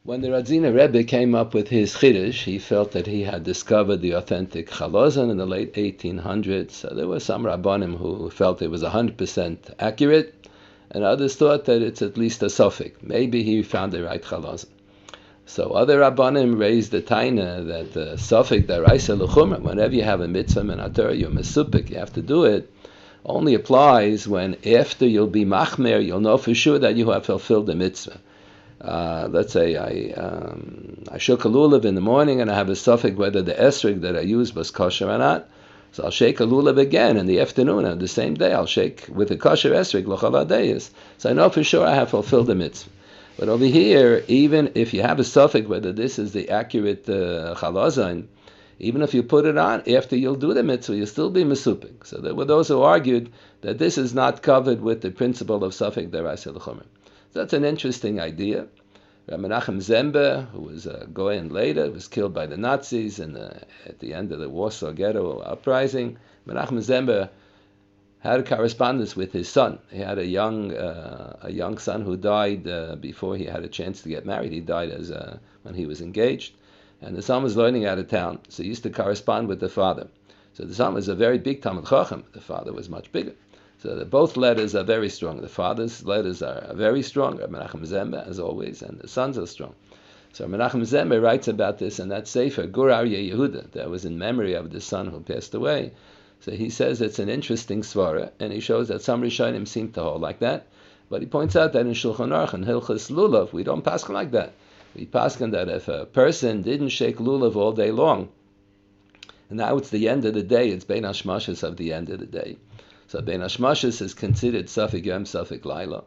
When the Radziner Rebbe came up with his Chiddush, he felt that he had discovered the authentic Chalozan in the late 1800s. So there were some Rabbanim who felt it was 100% accurate, and others thought that it's at least a safek. Maybe he found the right Chalozan. So other Rabbanim raised the taina that the safek deraisa l'chumra, whenever you have a mitzvah min Torah, you're mesupik, you have to do it, only applies when after you'll be machmer, you'll know for sure that you have fulfilled the mitzvah. Let's say I shook a lulav in the morning and I have a safek whether the esrog that I used was kosher or not. So I'll shake a lulav again in the afternoon, and the same day I'll shake with a kosher esrog l'chaladeyis. So I know for sure I have fulfilled the mitzvah. But over here, even if you have a safek whether this is the accurate chalazon, even if you put it on after you'll do the mitzvah, you'll still be mesupik. So there were those who argued that this is not covered with the principle of safek deraisa l'chumra. That's an interesting idea. Menachem Zembe, who was a Goyen later, was killed by the Nazis at the end of the Warsaw Ghetto uprising. Menachem Zembe had a correspondence with his son. He had a young son who died before he had a chance to get married. He died when he was engaged, and the son was learning out of town, so he used to correspond with the father. So the son was a very big Talmid Chacham. The father was much bigger. So both letters are very strong. The father's letters are very strong, Menachem Zembe, as always, and the sons are strong. So Menachem Zembe writes about this in that Sefer, Gur Aryeh Yehuda, that was in memory of the son who passed away. So he says it's an interesting svara, and he shows that some Rishonim seem to hold like that. But he points out that in Shulchan Aruch and Hilchos Lulav, we don't paskin like that. We paskin that if a person didn't shake lulav all day long, and now it's the end of the day, it's Bein Hashmashos of the end of the day. So Bein Hashmashos is considered safek yom, safek laila,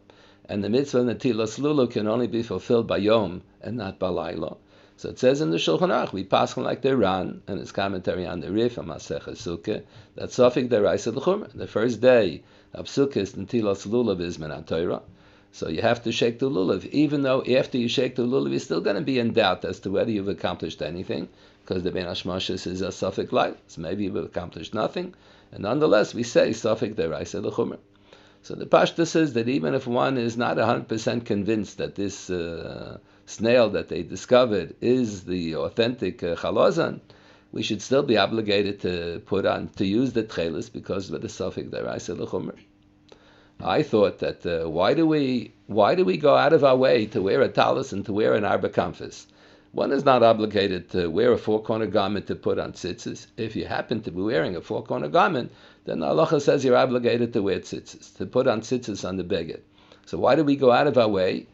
and the mitzvah netilas lulav can only be fulfilled by yom and not by laila. So it says in the Shulchan Aruch, we pass like the Ran and his commentary on the Rif and Masechah Sukkah, that safek deraisa l'chumra. The first day of Sukkah is netilas lulav is min Torah. So you have to shake the lulav, even though after you shake the lulav, you're still going to be in doubt as to whether you've accomplished anything, because the Bein Hashmashos is a safek laila. So maybe you've accomplished nothing. And nonetheless, we say safek deraisa l'chumra. So the Pashta says that even if one is not 100% convinced that this snail that they discovered is the authentic chalozan, we should still be obligated to use the techeiles because of the safek deraisa l'chumra. I thought that why do we go out of our way to wear a talis and to wear an arba kamfis? One is not obligated to wear a four-corner garment to put on tzitzis. If you happen to be wearing a four-corner garment, then the halacha says you're obligated to wear tzitzis, to put on tzitzis on the beged. So why do we go out of our way?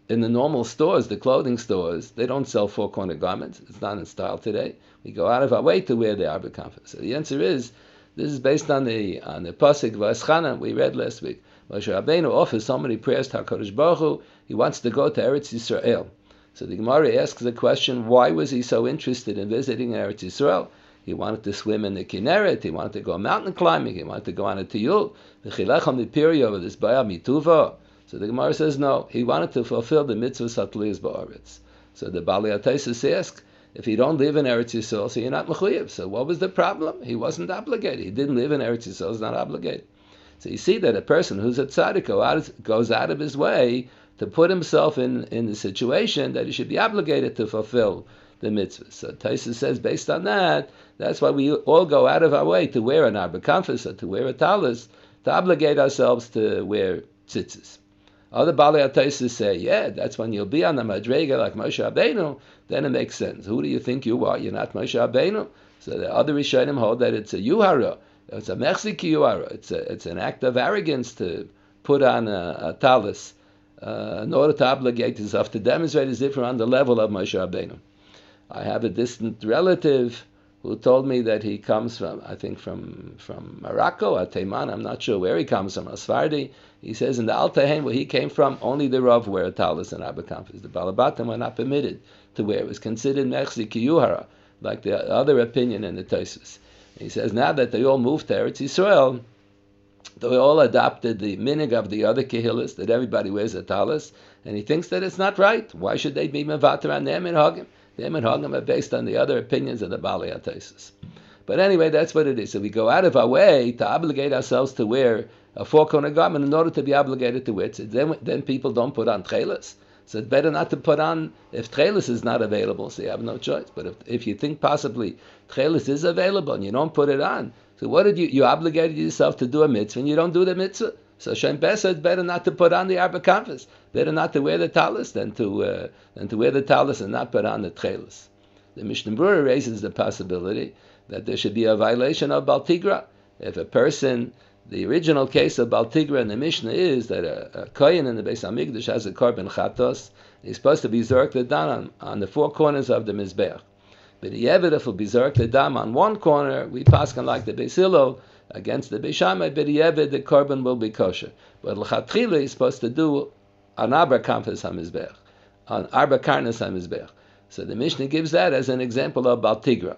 In the normal stores, the clothing stores, they don't sell four-corner garments. It's not in style today. We go out of our way to wear the arba kamfis. So the answer is, this is based on the pasuk V'aschana we read last week. Moshe Rabbeinu offers so many prayers to HaKadosh Baruch Hu, he wants to go to Eretz Yisrael. So the Gemara asks the question, why was he so interested in visiting Eretz Yisrael? He wanted to swim in the Kinneret, he wanted to go mountain climbing, he wanted to go on a tiyul, the chilecham the period of this bayah mituva. So the Gemara says no, he wanted to fulfill the mitzvah satliyas ba'aretz. So the Bali Ataisus asks, if you don't live in Eretz Yisrael, so you're not mechuyev. So what was the problem? He wasn't obligated. He didn't live in Eretz Yisrael, he's not obligated. So you see that a person who's a tzaddik goes out of his way to put himself in the situation that he should be obligated to fulfill the mitzvah. So Taisa says, based on that, that's why we all go out of our way to wear an arba kamfis or to wear a talis, to obligate ourselves to wear tzitzis. Other Balei HaTaisus say, yeah, that's when you'll be on the madrega like Moshe Rabbeinu, then it makes sense. Who do you think you are? You're not Moshe Rabbeinu. So the other Rishonim hold that it's a yuhara, it's a mechzik yuhara, it's an act of arrogance to put on a talis in order to obligate yourself, to demonstrate as if you're on the level of Moshe Rabbeinu. I have a distant relative who told me that he comes from, I think from Morocco or Taiman, I'm not sure where he comes from, Asfardi. He says in the Altahen, where he came from, only the Rav wear a talis and arba kamfis. The Balabatim were not permitted to wear. It was considered mechzi kiyuhara, like the other opinion in the Tosfos. He says now that they all moved to Eretz Yisrael, they all adopted the minig of the other techeiles, that everybody wears a talis, and he thinks that it's not right. Why should they be mevater on them and hagim? Them and hagim are based on the other opinions of the Balei HaTaisus. But anyway, that's what it is. So we go out of our way to obligate ourselves to wear a four-corner garment in order to be obligated to wear it. Then people don't put on techeiles. So it's better not to put on if techeiles is not available, so you have no choice. But if you think possibly techeiles is available and you don't put it on, so what did you obligated yourself to do a mitzvah and you don't do the mitzvah? So Shem Besa, it's better not to put on the Arba Kanfas, better not to wear the talis than to wear the talis and not put on the techeiles. The Mishnah Berurah raises the possibility that there should be a violation of Bal Tigra. If a person, the original case of Bal Tigra in the Mishnah is that a kohen in the Beis Hamikdash has a korban chatos, he's supposed to be zork the dam on the four corners of the Mizbeach. But the Yevid, if he'll be zork the dam on one corner, we paskin like the Beis Hillel against the Beis Shammai, but the Yevid, the korban will be kosher. But l'chatchila is supposed to do on Arba Kanfas HaMizbeach, on Arba Karnas HaMizbeach. So the Mishnah gives that as an example of Bal Tigra.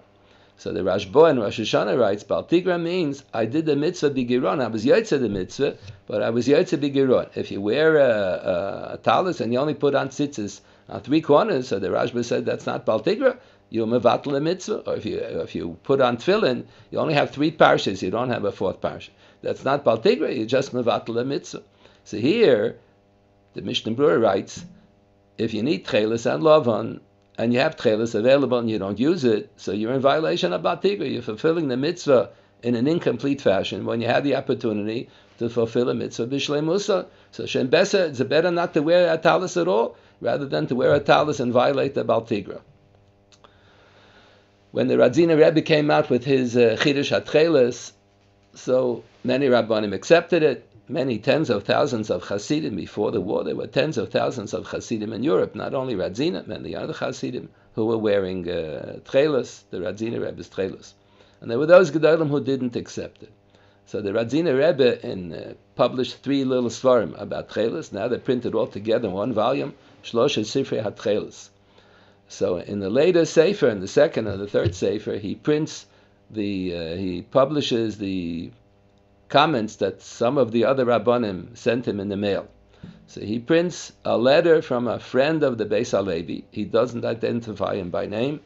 So the Rashba and Rosh Hashanah writes, Bal Tigra means I did the mitzvah bigiron. I was yotze the mitzvah, but I was yotze bigiron. If you wear a talis and you only put on tzitzis on three corners, so the Rashba said that's not Bal Tigra, you mevatel the mitzvah. Or if you put on tefillin, you only have three parshas, you don't have a fourth parsha. That's not Bal Tigra, you just mevatel the mitzvah. So here, the Mishnah Berurah writes, if you need techeiles and lavan, and you have techeiles available and you don't use it, so you're in violation of Bal Tigra. You're fulfilling the mitzvah in an incomplete fashion when you had the opportunity to fulfill a mitzvah b'shlei musa. So Shem Besa, it's better not to wear a talis at all, rather than to wear a talis and violate the Bal Tigra. When the Radziner Rebbe came out with his Chidush HaTecheiles, so many Rabbanim accepted it. Many tens of thousands of Hasidim before the war. There were tens of thousands of Hasidim in Europe, not only Radzina, many other Hasidim who were wearing techeiles, the Radziner Rebbe's techeiles. And there were those Gedolim who didn't accept it. So the Radziner Rebbe published 3 little svarim about techeiles. Now they're printed all together in one volume, Shlosh Sifrei HaTecheiles. So in the later Sefer, in the second or the third Sefer, he publishes the comments that some of the other Rabbanim sent him in the mail. So he prints a letter from a friend of the Beis HaLevi. He doesn't identify him by name,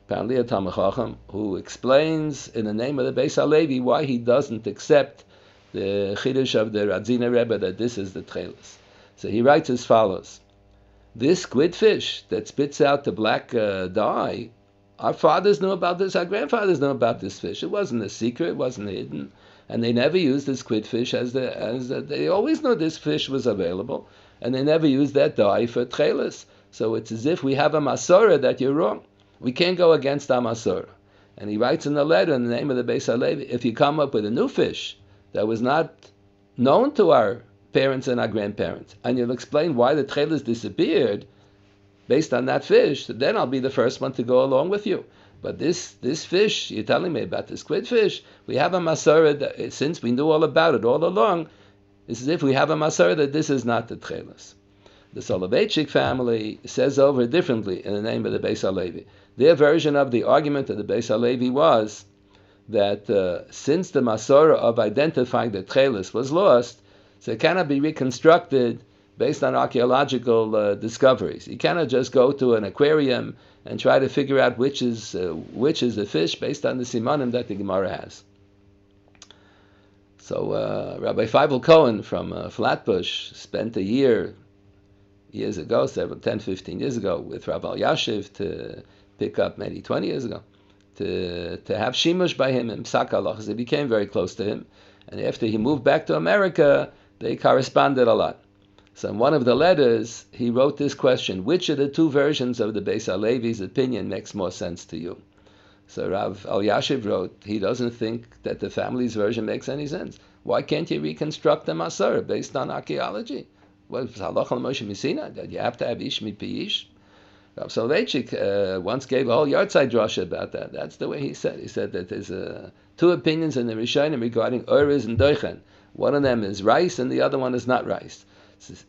apparently a Talmid Chacham, who explains in the name of the Beis HaLevi why he doesn't accept the Chidush of the Radziner Rebbe that this is the techeiles. So he writes as follows: this squidfish that spits out the black dye, our fathers knew about this, our grandfathers knew about this fish. It wasn't a secret, it wasn't hidden. And they never used this squidfish they always knew this fish was available, and they never used that dye for techeiles. So it's as if we have a masorah that you're wrong. We can't go against our masorah. And he writes in the letter in the name of the Beis HaLevi, if you come up with a new fish that was not known to our parents and our grandparents, and you'll explain why the techeiles disappeared based on that fish, then I'll be the first one to go along with you. But this fish, you're telling me about the squidfish, we have a masorah that, since we knew all about it all along, it's as if we have a masorah that this is not the techeiles. The Soloveitchik family says over differently in the name of the Beis HaLevi. Their version of the argument of the Beis HaLevi was that since the masorah of identifying the techeiles was lost, so it cannot be reconstructed based on archaeological discoveries. You cannot just go to an aquarium and try to figure out which is the fish based on the simanim that the Gemara has. So Rabbi Feivel Cohen from Flatbush spent a years ago, 10, 15 years ago, with Rav Elyashiv to pick up, maybe 20 years ago, to have shimush by him in Psak Halachos. They became very close to him. And after he moved back to America, they corresponded a lot. So in one of the letters, he wrote this question: which of the two versions of the Beis HaLevi's opinion makes more sense to you? So Rav Elyashiv wrote, he doesn't think that the family's version makes any sense. Why can't you reconstruct the masorah based on archaeology? Well, it's halacha l'Moshe Messina, that you have to have ish mipi ish. Rav Soloveitchik once gave a whole yahrzeit drasha about that. That's the way he said. He said that there's two opinions in the Rishonim regarding oiriz and doichen. One of them is rice and the other one is not rice.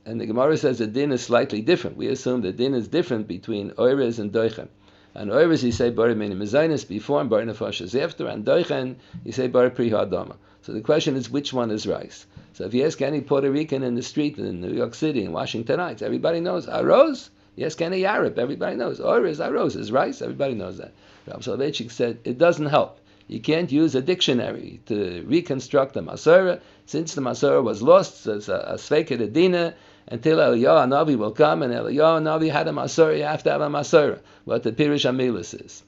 And the Gemara says the din is slightly different. We assume the din is different between oiriz and doichen. And oiriz, you say bari mini mezainis before and bari nefashas after, and doichen, you say bari pri ha'adama. So the question is, which one is rice? So if you ask any Puerto Rican in the street in New York City, in Washington Heights, everybody knows arroz. You ask any Arab, everybody knows oiriz, arroz is rice. Everybody knows that. Rav Soloveitchik said it doesn't help. You can't use a dictionary to reconstruct the masorah, since the masorah was lost as a safek edina, until Eliyahu Hanavi will come, and Eliyahu Hanavi had a Masorah, you have to have a Masorah, what the Pirush HaMilas is.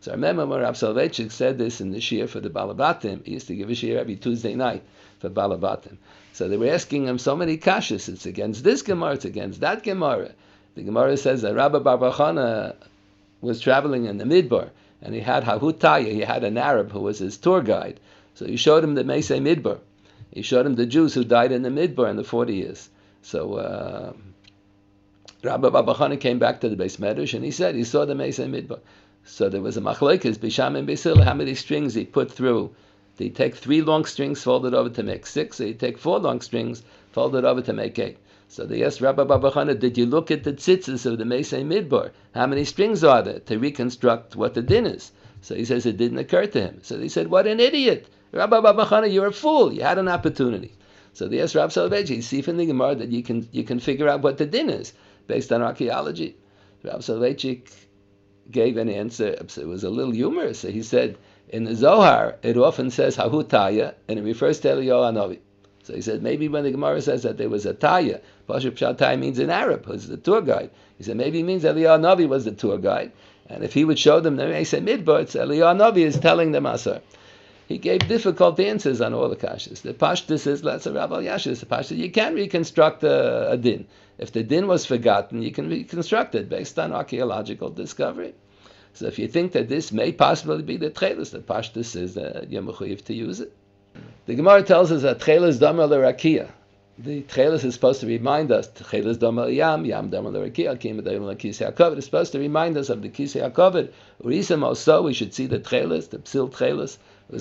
So I remember when Rav Soloveitchik said this in the Shir for the Balabatim. He used to give a Shir every Tuesday night for Balabatim. So they were asking him so many kashas. It's against this Gemara, it's against that Gemara. The Gemara says that Rabbi Bar Chana was traveling in the Midbar, and he had Hahutaya, he had an Arab who was his tour guide. So he showed him the Meisei Midbar. He showed him the Jews who died in the Midbar in the 40 years. So Rabbi Bar Chana came back to the Beis Medrash, and he said he saw the Meisei Midbar. So there was a machlokes, Bisham and Beisil, how many strings he put through. Did he take 3 long strings, folded over to make 6, or he take 4 long strings, folded over to make 8? So they asked Rabbi Bar Chana, did you look at the tzitzis of the Meisei Midbar? How many strings are there to reconstruct what the din is? So he says it didn't occur to him. So he said, what an idiot! Rabbi Bar Chana, you're a fool. You had an opportunity. So they asked Rav Soloveitchik, see from the Gemara that you can figure out what the din is based on archaeology. Rav Soloveitchik gave an answer. It was a little humorous. So he said, in the Zohar, it often says Hahutaya, and it refers to Eliyahu Hanavi. So he said, maybe when the Gemara says that there was a Taya, Pashup Pshat means an Arab, who's the tour guide. He said, maybe it means Eliyahu Hanavi was the tour guide. And if he would show them the Meisei Midbar, it's Eliyahu Hanavi is telling them Asar. He gave difficult answers on all the kashas. The Pashtus is, let's say, Rav Elyashiv, the Pashtus, you can reconstruct a din. If the din was forgotten, you can reconstruct it based on archaeological discovery. So if you think that this may possibly be the techeiles, the Pashtus is you're mechuyev to use it. The Gemara tells us that techeiles damer l'rakia. The techeiles is supposed to remind us, techeiles damer yam damer l'rakia, kim damer l'kisei hakoved. It's supposed to remind us of the kisei hakoved. Urisam also, we should see the techeiles, the psil techeiles. We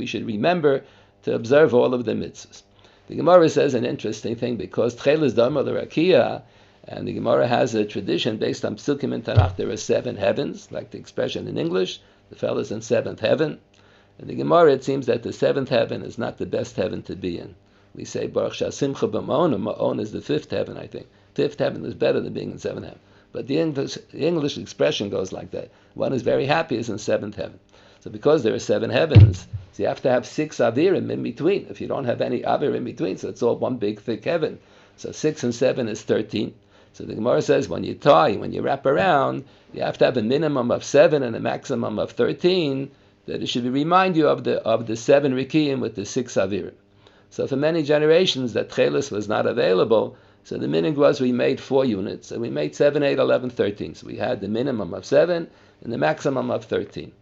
should remember to observe all of the mitzvahs. The Gemara says an interesting thing, because techeiles damer l'rakia, and the Gemara has a tradition based on psukim in Tanakh. There are 7 heavens, like the expression in English, the fellow's in 7th heaven. In the Gemara, it seems that the 7th heaven is not the best heaven to be in. We say, Baruch Shasimcha b'ma'on, and ma'on is the 5th heaven, I think. 5th heaven is better than being in 7th heaven. But the English expression goes like that. One is very happy is in 7th heaven. So because there are 7 heavens, so you have to have 6 avirim in between. If you don't have any avir in between, so it's all one big thick heaven. So 6 and 7 is 13. So the Gemara says when you tie, when you wrap around, you have to have a minimum of 7 and a maximum of 13, that it should remind you of the 7 rikiyim with the 6 avirim. So for many generations that techeiles was not available, so the minhag was we made 4 units, and we made 7, 8, 11, 13. So we had the minimum of 7 and the maximum of 13.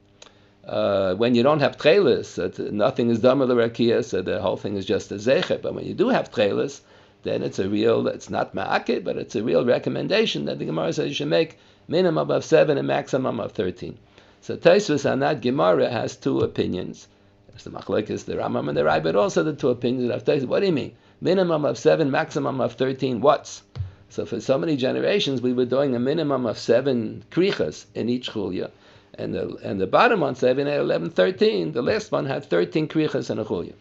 When you don't have techeiles, nothing is damer l'rakia, so the whole thing is just a zecher. But when you do have techeiles, then it's not ma'akid, but it's a real recommendation that the Gemara says you should make minimum of 7 and maximum of 13. So Tosfos on that Gemara has 2 opinions. There's the machlokes, the Rambam and the Rai, but also the 2 opinions of Tosfos. What do you mean? Minimum of 7, maximum of 13 what's? So for so many generations, we were doing a minimum of 7 krichas in each chulya. And the bottom one, 7, 8, 11, 13, the last one had 13 krichas in a chulya.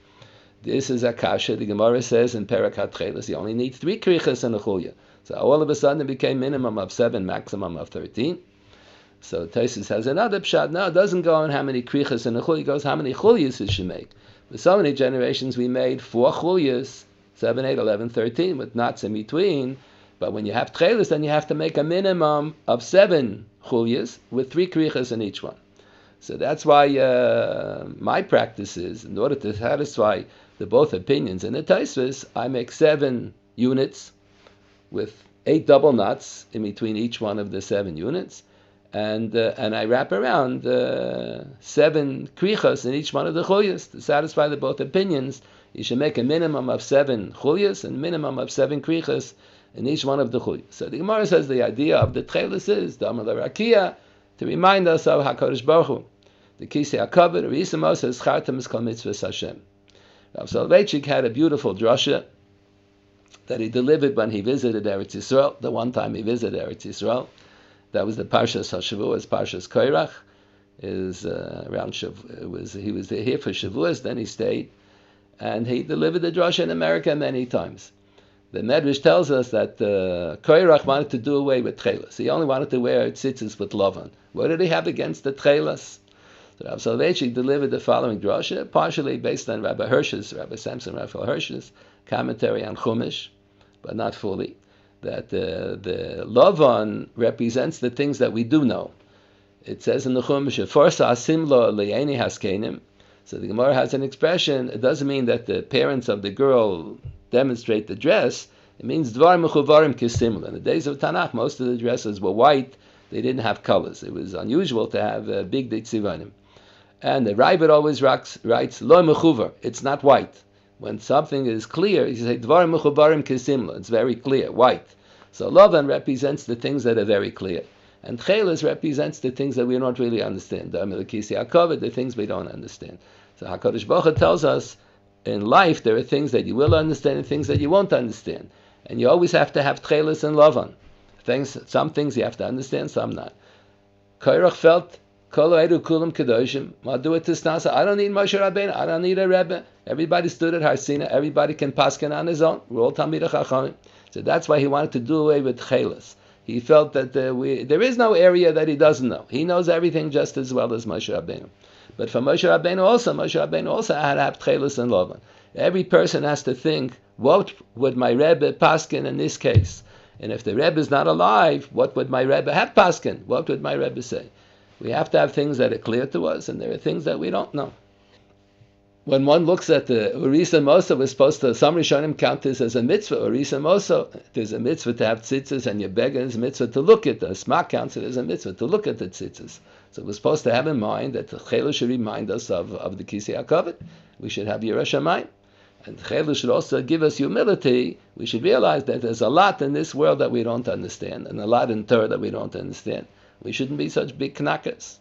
This is a kasha. The Gemara says in Perak HaTecheiles, you only need 3 krichas in a chulya. So all of a sudden it became minimum of 7, maximum of 13. So Tosfos has another pshat. No, it doesn't go on how many krichas in a chulya. It goes how many chulyas it should make. For so many generations we made 4 chulyas, 7, 8, 11, 13, with knots in between. But when you have techeiles, then you have to make a minimum of 7 chulyas with 3 krichas in each one. So that's why my practice is, in order to satisfy the both opinions in the Tosfos, I make 7 units with 8 double knots in between each one of the 7 units, and I wrap around 7 krichas in each one of the chulyas to satisfy the both opinions. You should make a minimum of 7 chulyas and a minimum of 7 krichas in each one of the chulyas. So the Gemara says the idea of the techeiles is damer l'rakia, to remind us of HaKadosh Baruch Hu. The kisei hakoved, Risamo says Chartam is kol mitzvahs Hashem. Rav Soloveitchik had a beautiful drasha that he delivered when he visited Eretz Yisrael. The one time he visited Eretz Yisrael, that was the Parshas HaShavuos, Parshas Koirach. He was here for Shavuos, then he stayed, and he delivered the drasha in America many times. The Medrash tells us that Koirach wanted to do away with techeiles. He only wanted to wear tzitzis with lavan. What did he have against the techeiles? So Rav Soloveitchik delivered the following drasha, partially based on Rabbi Samson Raphael Hershel's commentary on Chumash, but not fully, that the Lavan represents the things that we do know. It says in the Chumash, "Forsa asimlo le'eni haskenim." So the Gemara has an expression. It doesn't mean that the parents of the girl demonstrate the dress. It means dvar mechuvarim kisimla. In the days of Tanakh, most of the dresses were white. They didn't have colors. It was unusual to have big tzivanim. And the Ravid always writes lo mechuvar. It's not white. When something is clear, you say dvar mechuvarim kisimla. It's very clear, white. So Lavan represents the things that are very clear. And techeiles represents the things that we don't really understand. The things we don't understand. So HaKadosh Baruch Hu tells us, in life there are things that you will understand and things that you won't understand. And you always have to have techeiles and Lavan. Some things you have to understand, some not. Korach felt, Kol Eidu Kulam Kedoshim, Madu Tisnasa, I don't need Moshe Rabbeinu, I don't need a Rebbe. Everybody stood at Har Sinai, everybody can paskin on his own. We're all Talmidei Chachamim. So that's why he wanted to do away with techeiles. He felt that there is no area that he doesn't know. He knows everything just as well as Moshe Rabbeinu. But for Moshe Rabbeinu also had to have techeiles and Lavan. Every person has to think, what would my Rebbe paskin in this case? And if the Rebbe is not alive, what would my Rebbe have paskin? What would my Rebbe say? We have to have things that are clear to us, and there are things that we don't know. When one looks at the Urisa Mosa, we're supposed to, some Rishonim count this as a mitzvah. Urisa Mosa, there's a mitzvah to have tzitzis, and your beggar is a mitzvah to look at the Smak counts it as a mitzvah to look at the tzitzis. So we're supposed to have in mind that the techeiles should remind us of the Kisei HaKavod. We should have Yiras Shamayim. And the techeiles should also give us humility. We should realize that there's a lot in this world that we don't understand, and a lot in Torah that we don't understand. We shouldn't be such big knackers.